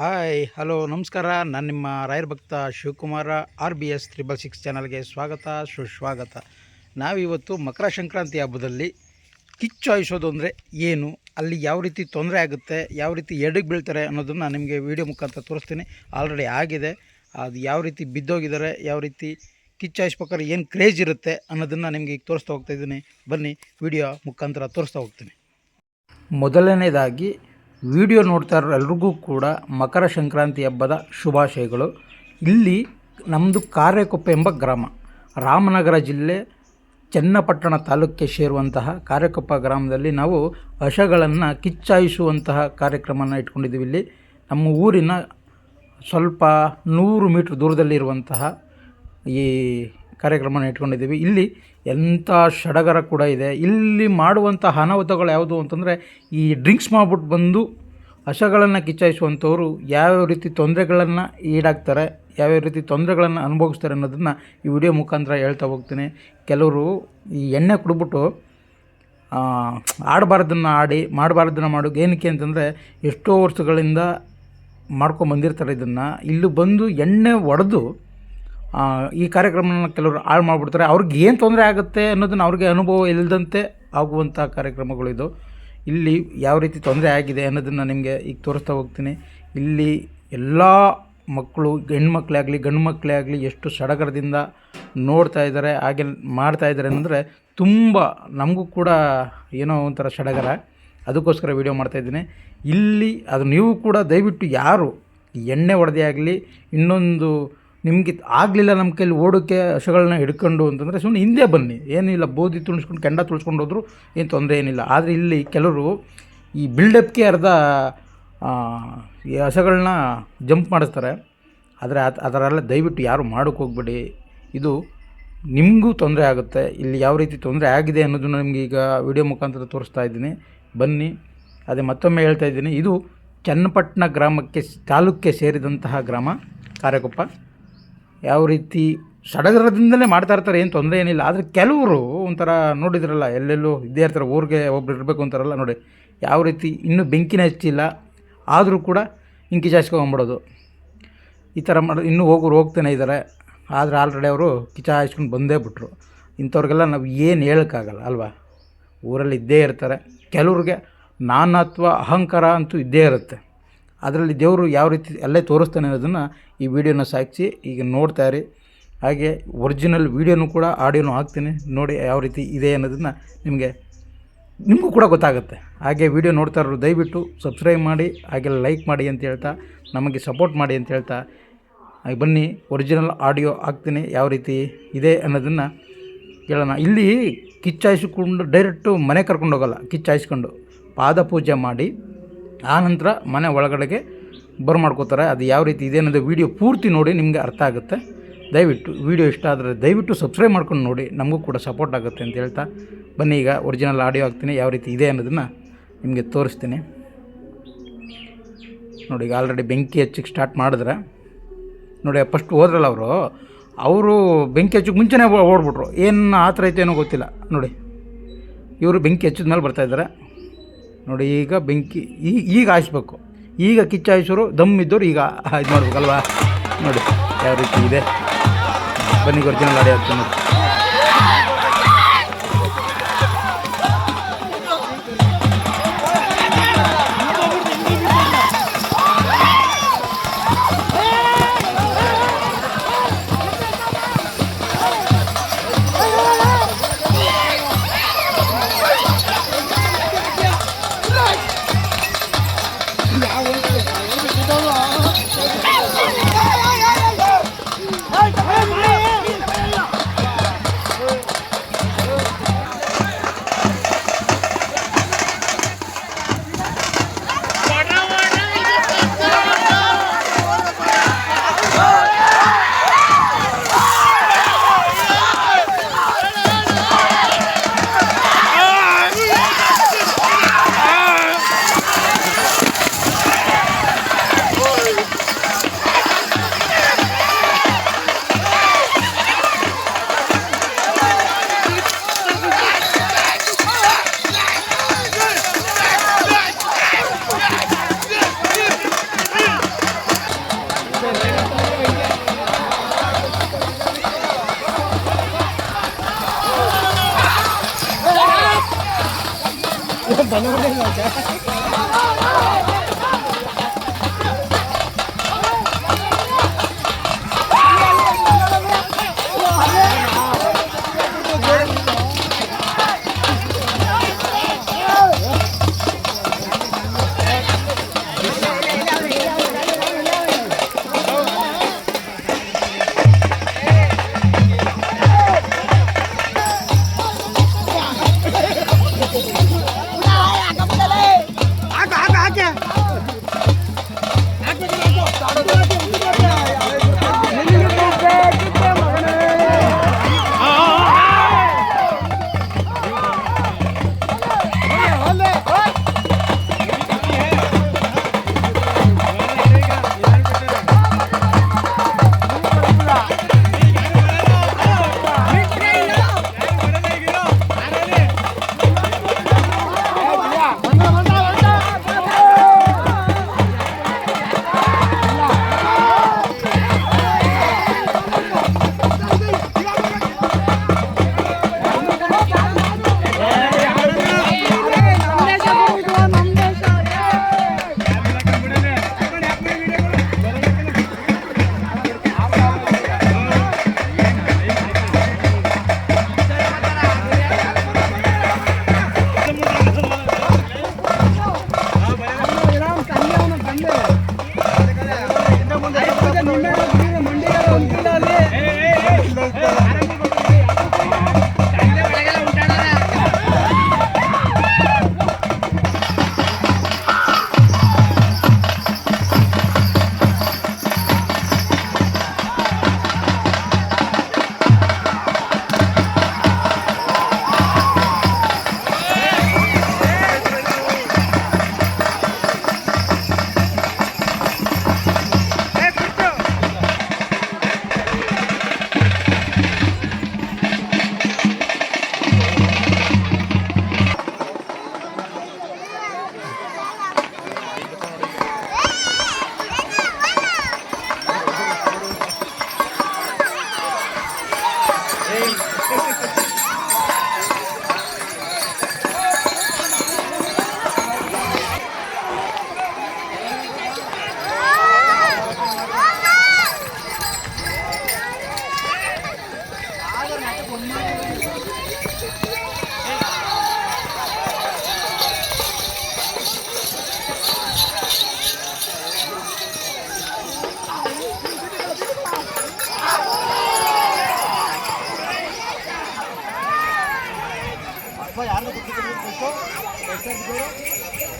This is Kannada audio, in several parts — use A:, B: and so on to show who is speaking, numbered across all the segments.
A: ಹಾಯ್ ಹಲೋ ನಮಸ್ಕಾರ. ನಾನು ನಿಮ್ಮ ರಾಯರ್ ಭಕ್ತ ಶಿವಕುಮಾರ. RBS 666 ಚಾನಲ್ಗೆ ಸ್ವಾಗತ ಸುಸ್ವಾಗತ. ನಾವಿವತ್ತು ಮಕರ ಸಂಕ್ರಾಂತಿ ಹಬ್ಬದಲ್ಲಿ ಕಿಚ್ಚು ಹಾಯಿಸೋದು ಅಂದರೆ ಏನು, ಅಲ್ಲಿ ಯಾವ ರೀತಿ ತೊಂದರೆ ಆಗುತ್ತೆ, ಯಾವ ರೀತಿ ಎಡಕ್ಕೆ ಬೀಳ್ತಾರೆ ಅನ್ನೋದನ್ನು ನಿಮಗೆ ವಿಡಿಯೋ ಮುಖಾಂತರ ತೋರಿಸ್ತೀನಿ. ಆಲ್ರೆಡಿ ಆಗಿದೆ, ಅದು ಯಾವ ರೀತಿ ಬಿದ್ದೋಗಿದ್ದಾರೆ, ಯಾವ ರೀತಿ ಕಿಚ್ಚು ಹಾಯಿಸ್ಬೇಕಾದ್ರೆ ಏನು ಕ್ರೇಜ್ ಇರುತ್ತೆ ಅನ್ನೋದನ್ನು ನಿಮಗೆ ಈಗ ತೋರಿಸ್ತಾ ಹೋಗ್ತಾಯಿದ್ದೀನಿ. ಬನ್ನಿ ವಿಡಿಯೋ ಮುಖಾಂತರ ತೋರಿಸ್ತಾ ಹೋಗ್ತೀನಿ. ಮೊದಲನೇದಾಗಿ ವಿಡಿಯೋ ನೋಡ್ತಾ ಇರೋ ಎಲ್ರಿಗೂ ಕೂಡ ಮಕರ ಸಂಕ್ರಾಂತಿ ಹಬ್ಬದ ಶುಭಾಶಯಗಳು. ಇಲ್ಲಿ ನಮ್ಮದು ಕಾರೆಕೊಪ್ಪ ಎಂಬ ಗ್ರಾಮ, ರಾಮನಗರ ಜಿಲ್ಲೆ ಚನ್ನಪಟ್ಟಣ ತಾಲೂಕಿಗೆ ಸೇರುವಂತಹ ಕಾರೆಕೊಪ್ಪ ಗ್ರಾಮದಲ್ಲಿ ನಾವು ಹಸುಗಳನ್ನು ಕಿಚ್ಚಾಯಿಸುವಂತಹ ಕಾರ್ಯಕ್ರಮನ ಇಟ್ಕೊಂಡಿದ್ದೀವಿ. ಇಲ್ಲಿ ನಮ್ಮ ಊರಿನ ಸ್ವಲ್ಪ 100 ಮೀಟ್ರ್ ದೂರದಲ್ಲಿರುವಂತಹ ಈ ಕಾರ್ಯಕ್ರಮನ ಇಟ್ಕೊಂಡಿದ್ದೀವಿ. ಇಲ್ಲಿ ಎಂಥ ಸಡಗರ ಕೂಡ ಇದೆ. ಇಲ್ಲಿ ಮಾಡುವಂಥ ಅನಾಹುತಗಳು ಯಾವುದು ಅಂತಂದರೆ, ಈ ಡ್ರಿಂಕ್ಸ್ ಮಾಡಿಬಿಟ್ಟು ಬಂದು ಹಸುಗಳನ್ನು ಕಿಚ್ಚಾಯಿಸುವಂಥವ್ರು ಯಾವ್ಯಾವ ರೀತಿ ತೊಂದರೆಗಳನ್ನು ಈಡಾಗ್ತಾರೆ, ಯಾವ್ಯಾವ ರೀತಿ ತೊಂದರೆಗಳನ್ನು ಅನುಭವಿಸ್ತಾರೆ ಅನ್ನೋದನ್ನು ಈ ವಿಡಿಯೋ ಮುಖಾಂತರ ಹೇಳ್ತಾ ಹೋಗ್ತೀನಿ. ಕೆಲವರು ಈ ಎಣ್ಣೆ ಕುಡಿದ್ಬಿಟ್ಟು ಆಡಬಾರ್ದನ್ನು ಆಡಿ ಮಾಡಬಾರ್ದನ್ನು ಮಾಡೋದು ಏನಕ್ಕೆ ಅಂತಂದರೆ, ಎಷ್ಟೋ ವರ್ಷಗಳಿಂದ ಮಾಡ್ಕೊಂಬಂದಿರ್ತಾರೆ ಇದನ್ನು. ಇಲ್ಲಿ ಬಂದು ಎಣ್ಣೆ ಹೊಡೆದು ಈ ಕಾರ್ಯಕ್ರಮನ ಕೆಲವರು ಹಾಳು ಮಾಡಿಬಿಡ್ತಾರೆ. ಅವ್ರಿಗೆ ಏನು ತೊಂದರೆ ಆಗುತ್ತೆ ಅನ್ನೋದನ್ನು ಅವ್ರಿಗೆ ಅನುಭವ ಇಲ್ಲದಂತೆ ಆಗುವಂಥ ಕಾರ್ಯಕ್ರಮಗಳಿದು. ಇಲ್ಲಿ ಯಾವ ರೀತಿ ತೊಂದರೆ ಆಗಿದೆ ಅನ್ನೋದನ್ನು ನಿಮಗೆ ಈಗ ತೋರಿಸ್ತಾ ಹೋಗ್ತೀನಿ. ಇಲ್ಲಿ ಎಲ್ಲ ಮಕ್ಕಳು, ಹೆಣ್ಮಕ್ಳೇ ಆಗಲಿ ಗಂಡು ಮಕ್ಕಳೇ ಆಗಲಿ ಎಷ್ಟು ಸಡಗರದಿಂದ ನೋಡ್ತಾ ಇದ್ದಾರೆ, ಹಾಗೆ ಮಾಡ್ತಾಯಿದ್ದಾರೆ ಅಂದರೆ ತುಂಬ ನಮಗೂ ಕೂಡ ಏನೋ ಒಂಥರ ಸಡಗರ. ಅದಕ್ಕೋಸ್ಕರ ವೀಡಿಯೋ ಮಾಡ್ತಾಯಿದ್ದೀನಿ. ಇಲ್ಲಿ ಅದು ನೀವು ಕೂಡ ದಯವಿಟ್ಟು ಯಾರು ಎಣ್ಣೆ ಹೊಡೆದೇ ಆಗಲಿ, ಇನ್ನೊಂದು ನಿಮಗೆ ಆಗಲಿಲ್ಲ ನಮ್ಮ ಕೈಲಿ ಓಡೋಕ್ಕೆ ಹಸುಗಳನ್ನ ಹಿಡ್ಕೊಂಡು ಅಂತಂದರೆ ಸುಮ್ಮನೆ ಹಿಂದೆ ಬನ್ನಿ, ಏನಿಲ್ಲ, ಬೋದಿ ತುಳಿಸ್ಕೊಂಡು ಕೆಂಡ ತುಳಿಸ್ಕೊಂಡು ಹೋದ್ರು ಏನು ತೊಂದರೆ ಏನಿಲ್ಲ. ಆದರೆ ಇಲ್ಲಿ ಕೆಲವರು ಈ ಬಿಲ್ಡಪ್ಗೆ ಅರ್ಧ ಈ ಹಸುಗಳನ್ನ ಜಂಪ್ ಮಾಡಿಸ್ತಾರೆ. ಆದರೆ ಅದರೆಲ್ಲ ದಯವಿಟ್ಟು ಯಾರು ಮಾಡೋಕ್ಕೆ ಹೋಗ್ಬೇಡಿ, ಇದು ನಿಮಗೂ ತೊಂದರೆ ಆಗುತ್ತೆ. ಇಲ್ಲಿ ಯಾವ ರೀತಿ ತೊಂದರೆ ಆಗಿದೆ ಅನ್ನೋದನ್ನು ನಿಮಗೆ ಈಗ ವಿಡಿಯೋ ಮುಖಾಂತರ ತೋರಿಸ್ತಾ ಇದ್ದೀನಿ. ಬನ್ನಿ. ಅದೇ ಮತ್ತೊಮ್ಮೆ ಹೇಳ್ತಾ ಇದ್ದೀನಿ, ಇದು ಚನ್ನಪಟ್ಟಣ ಗ್ರಾಮಕ್ಕೆ ತಾಲೂಕಿಗೆ ಸೇರಿದಂತಹ ಗ್ರಾಮ ಕಾರೆಕೊಪ್ಪ. ಯಾವ ರೀತಿ ಸಡಗರದಿಂದಲೇ ಮಾಡ್ತಾ ಇರ್ತಾರೆ, ಏನು ತೊಂದರೆ ಏನಿಲ್ಲ. ಆದರೆ ಕೆಲವರು ಒಂಥರ ನೋಡಿದ್ರಲ್ಲ, ಎಲ್ಲೆಲ್ಲೋ ಇದ್ದೇ ಇರ್ತಾರೆ, ಊರಿಗೆ ಒಬ್ರು ಇರಬೇಕು ಅಂತಾರಲ್ಲ ನೋಡಿ, ಯಾವ ರೀತಿ ಇನ್ನೂ ಬೆಂಕಿನೇ ಹಚ್ಚಿಲ್ಲ ಆದರೂ ಕೂಡ ಹಿಂಗೆ ಕಿಚಾಯಿಸ್ಕೊಂಡ್ಬಿಡೋದು, ಈ ಥರ ಮಾಡೋದು. ಇನ್ನೂ ಹೋಗ್ತಾನೆ ಇದ್ದಾರೆ. ಆದರೆ ಆಲ್ರೆಡಿ ಅವರು ಕಿಚಾಯಿಸ್ಕೊಂಡು ಬಂದೇ ಬಿಟ್ಟರು. ಇಂಥವ್ರಿಗೆಲ್ಲ ನಾವು ಏನು ಹೇಳೋಕ್ಕಾಗಲ್ಲ ಅಲ್ವಾ. ಊರಲ್ಲಿ ಇದ್ದೇ ಇರ್ತಾರೆ. ಕೆಲವ್ರಿಗೆ ನಾನತ್ವ ಅಹಂಕಾರ ಅಂತೂ ಇದ್ದೇ ಇರುತ್ತೆ. ಅದರಲ್ಲಿ ದೇವರು ಯಾವ ರೀತಿ ಅಲ್ಲೇ ತೋರಿಸ್ತಾನೆ ಅನ್ನೋದನ್ನು ಈ ವಿಡಿಯೋನ ಸಾಕ್ಷಿ ಈಗ ನೋಡ್ತಾ ಇರಿ. ಹಾಗೆ ಒರಿಜಿನಲ್ ವೀಡಿಯೋನೂ ಕೂಡ ಆಡಿಯೋನೂ ಹಾಕ್ತೀನಿ, ನೋಡಿ ಯಾವ ರೀತಿ ಇದೆ ಅನ್ನೋದನ್ನು ನಿಮಗೂ ಕೂಡ ಗೊತ್ತಾಗುತ್ತೆ. ಹಾಗೆ ವಿಡಿಯೋ ನೋಡ್ತಾ ಇರೋರು ದಯವಿಟ್ಟು ಸಬ್ಸ್ಕ್ರೈಬ್ ಮಾಡಿ, ಹಾಗೆ ಲೈಕ್ ಮಾಡಿ ಅಂತ ಹೇಳ್ತಾ, ನಮಗೆ ಸಪೋರ್ಟ್ ಮಾಡಿ ಅಂತ ಹೇಳ್ತಾ, ಬನ್ನಿ ಒರಿಜಿನಲ್ ಆಡಿಯೋ ಹಾಕ್ತೀನಿ, ಯಾವ ರೀತಿ ಇದೆ ಅನ್ನೋದನ್ನು ಕೇಳೋಣ. ಇಲ್ಲಿ ಕಿಚ್ಚಾಯಿಸ್ಕೊಂಡು ಡೈರೆಕ್ಟು ಮನೆ ಕರ್ಕೊಂಡು ಹೋಗೋಲ್ಲ, ಕಿಚ್ಚಾಯಿಸ್ಕೊಂಡು ಪಾದ ಪೂಜೆ ಮಾಡಿ ಆನಂತರ ಮನೆ ಒಳಗಡೆಗೆ ಮಾಡ್ಕೋತಾರೆ. ಅದು ಯಾವ ರೀತಿ ಇದೆ ಅನ್ನೋದು ವೀಡಿಯೋ ಪೂರ್ತಿ ನೋಡಿ, ನಿಮಗೆ ಅರ್ಥ ಆಗುತ್ತೆ. ದಯವಿಟ್ಟು ವಿಡಿಯೋ ಇಷ್ಟ ಆದರೆ ದಯವಿಟ್ಟು ಸಬ್ಸ್ಕ್ರೈಬ್ ಮಾಡ್ಕೊಂಡು ನೋಡಿ, ನಮಗೂ ಕೂಡ ಸಪೋರ್ಟ್ ಆಗುತ್ತೆ ಅಂತ ಹೇಳ್ತಾ, ಬನ್ನಿ ಈಗ ಒರಿಜಿನಲ್ ಆಡಿಯೋ ಹಾಕ್ತೀನಿ, ಯಾವ ರೀತಿ ಇದೆ ಅನ್ನೋದನ್ನು ನಿಮಗೆ ತೋರಿಸ್ತೀನಿ. ನೋಡಿ, ಈಗ ಆಲ್ರೆಡಿ ಬೆಂಕಿ ಹಚ್ಚಕ್ಕೆ ಸ್ಟಾರ್ಟ್ ಮಾಡಿದ್ರೆ ನೋಡಿ, ಫಸ್ಟ್ ಹೋದ್ರಲ್ಲ ಅವರು ಬೆಂಕಿ ಹಚ್ಚಕ್ಕೆ ಮುಂಚೆನೇ ಓಡ್ಬಿಟ್ರು. ಏನು ಆ ಥರ ಐತೆ ಏನೋ ಗೊತ್ತಿಲ್ಲ. ನೋಡಿ, ಇವರು ಬೆಂಕಿ ಹಚ್ಚಿದ ಮೇಲೆ ಬರ್ತಾಯಿದ್ದಾರೆ ನೋಡಿ. ಈಗ ಬೆಂಕಿ ಈಗ ಹಾಯಿಸ್ಬೇಕು, ಈಗ ಕಿಚ್ಚಾಯಿಸೋರು ದಮ್ಮಿದ್ದವರು ಈಗ ಇದು ಮಾಡ್ಬೇಕಲ್ವಾ. ನೋಡಿ ಯಾವ ರೀತಿ ಇದೆ. ಬನ್ನಿ ಒರಿಜಿನಲ್ ಆಡಿಯೋ ಆಗ್ತದೆ ನೋಡಿ.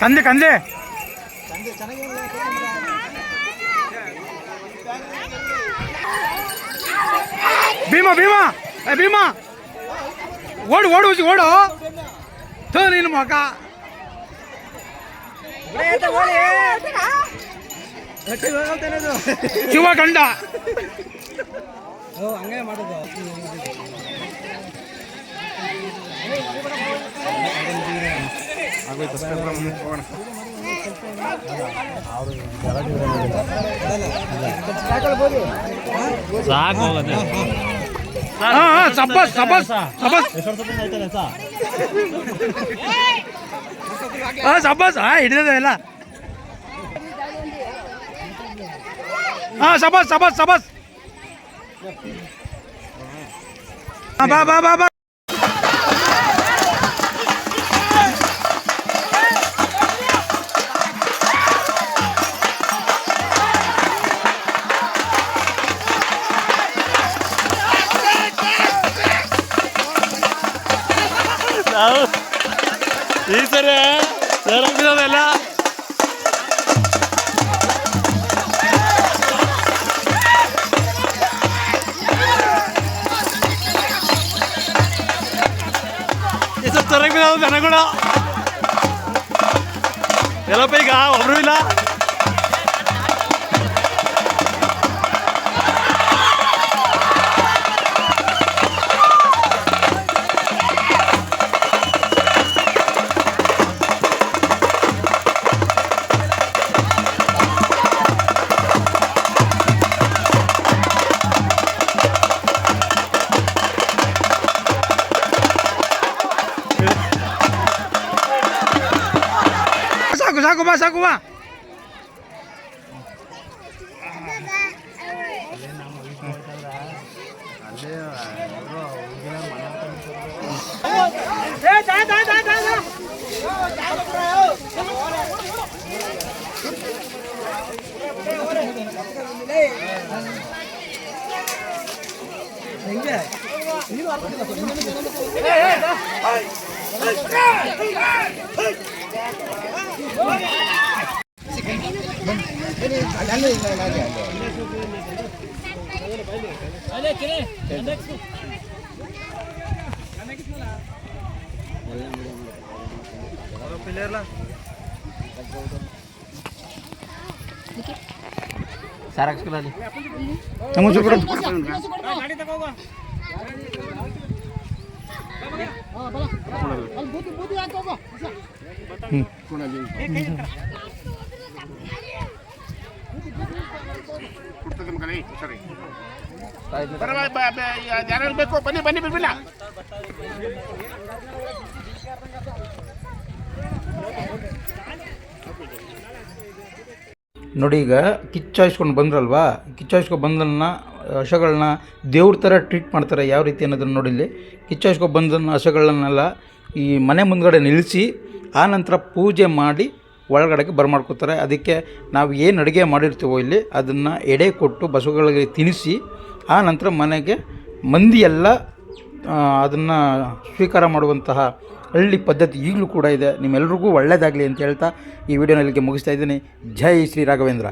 A: ಕಂದೆ ಕಂದೆ ಭೀಮಾ ಭೀಮಾ ಭೀಮಾ ಓಡು ಓಡು ಓಡು ಥೋ ನಿನ್ನ ಮಗ ಶಿವ ಕಂಡ
B: ಹಂಗೆ ಮಾಡೋದು
C: ಸಾಕು ಹೋಗುತ್ತೆ
A: ಸಬ್ಬಸ್ ಸಬ್ಬಸ್ ಸಬ್ಬಸ್ ಸಬ್ಬಸ್ ಹಿಡಿದ ಎಲ್ಲ ಸಬ್ಬಸ್ ಸಬ್ಬಸ್ ಸಬ್ಬಸ್ ಬಾ ಬಾ ಬಾ ಬಾ
C: ಈ ಸರಿ ಎಲ್ಲ ಈ ಸ್ವಲ್ಪ ತರಕ್ ಬಿದ್ದಾವ ದನಗಳು ಎಲ್ಲಪ್ಪ ಈಗ ಒಬ್ರು ಇಲ್ಲ.
A: ಬಾ ಸಾಕು ಬಾ. ನಮಸ್ತೆ ಕೊಡು.
B: ಯಾರು ಬೇಕು ಬನ್ನಿ ಬನ್ನಿ ಬಿಡ್ಬಿಲ್ಲ.
A: ನೋಡಿ ಈಗ ಕಿಚ್ಚಾಯಿಸ್ಕೊಂಡು ಬಂದ್ರಲ್ವಾ, ಕಿಚ್ಚಾಯಿಸ್ಕೊಂಡು ಬಂದನ್ನ ಹಸುಗಳನ್ನ ದೇವ್ರ ಥರ ಟ್ರೀಟ್ ಮಾಡ್ತಾರೆ ಯಾವ ರೀತಿ ಅನ್ನೋದನ್ನು ನೋಡಿ. ಇಲ್ಲಿ ಕಿಚ್ಚಾಯಿಸ್ಕೊಂಡು ಬಂದನ್ನ ಹಸುಗಳನ್ನೆಲ್ಲ ಈ ಮನೆ ಮುಂದ್ಗಡೆ ನಿಲ್ಲಿಸಿ ಆನಂತರ ಪೂಜೆ ಮಾಡಿ ಒಳಗಡೆಗೆ ಬರಮಾಡ್ಕೋತಾರೆ. ಅದಕ್ಕೆ ನಾವು ಏನು ಅಡುಗೆ ಮಾಡಿರ್ತೀವೋ ಇಲ್ಲಿ ಅದನ್ನು ಎಡೆ ಕೊಟ್ಟು ಬಸವಗಳಿಗೆ ತಿನ್ನಿಸಿ ಆ ನಂತರ ಮನೆಗೆ ಮಂದಿ ಎಲ್ಲ ಅದನ್ನು ಸ್ವೀಕಾರ ಮಾಡುವಂತಹ ಹಳ್ಳಿ ಪದ್ಧತಿ ಈಗಲೂ ಕೂಡ ಇದೆ. ನಿಮ್ಮೆಲ್ರಿಗೂ ಒಳ್ಳೆಯದಾಗಲಿ ಅಂತ ಹೇಳ್ತಾ ಈ ವಿಡಿಯೋನ ಇಲ್ಲಿಗೆ ಮುಗಿಸ್ತಾ ಇದ್ದೀನಿ. ಜೈ ಶ್ರೀ ರಾಘವೇಂದ್ರ.